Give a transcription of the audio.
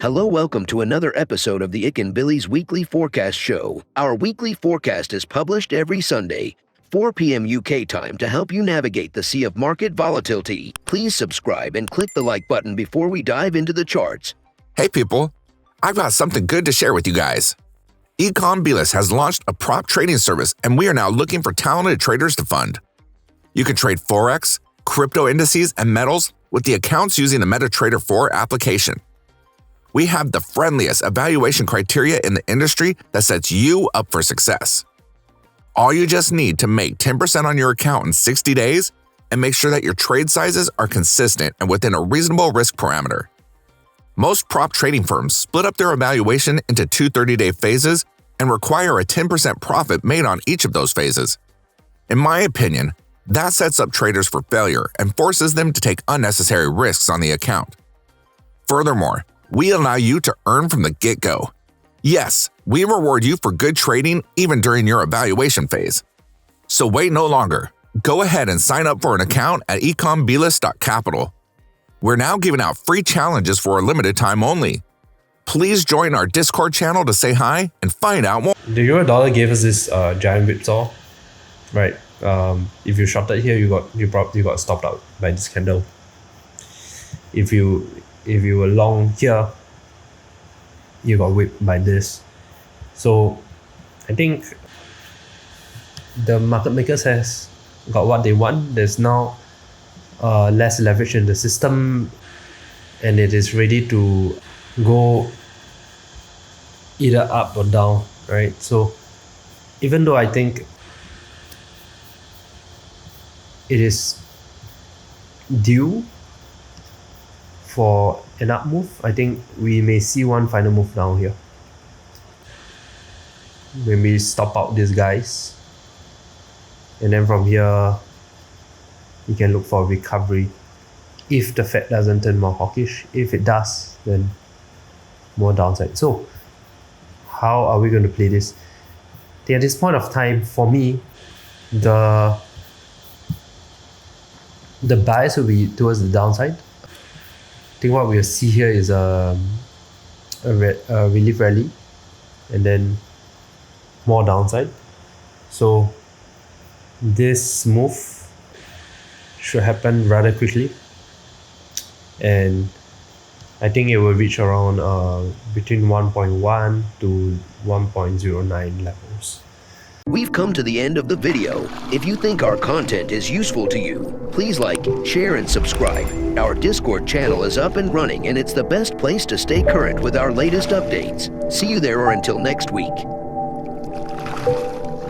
Hello, welcome to another episode of the Ikan Bilis Weekly Forecast Show. Our weekly forecast is published every Sunday, 4 p.m. UK time to help you navigate the sea of market volatility. Please subscribe and click the like button before we dive into the charts. Hey people, I've got something good to share with you guys. Bilis has launched a prop trading service and we are now looking for talented traders to fund. You can trade Forex, crypto indices, and metals with the accounts using the MetaTrader 4 application. We have the friendliest evaluation criteria in the industry that sets you up for success. All you just need to make 10% on your account in 60 days and make sure that your trade sizes are consistent and within a reasonable risk parameter. Most prop trading firms split up their evaluation into two 30-day phases and require a 10% profit made on each of those phases. In my opinion, that sets up traders for failure and forces them to take unnecessary risks on the account. Furthermore, we allow you to earn from the get-go. Yes, we reward you for good trading even during your evaluation phase. So wait no longer. Go ahead and sign up for an account at ikanbilis.capital. We're now giving out free challenges for a limited time only. Please join our Discord channel to say hi and find out more. The euro dollar gave us this giant whipsaw, right? If you shorted here, you got stopped out by this candle. If you were long here, you got whipped by this. So I think the market makers has got what they want. There's now less leverage in the system and it is ready to go either up or down, right? So even though I think it is due for an up move, I think we may see one final move down here. Maybe stop out these guys, and then from here you can look for a recovery if the Fed doesn't turn more hawkish. If it does, then more downside. So how are we going to play this? I think at this point of time, for me, the bias will be towards the downside. I think what we'll see here is a relief rally and then more downside. So this move should happen rather quickly, and I think it will reach around between 1.1 to 1.09 levels. We've come to the end of the video. If you think our content is useful to you, please like, share, and subscribe. Our Discord channel is up and running, and it's the best place to stay current with our latest updates. See you there, or until next week.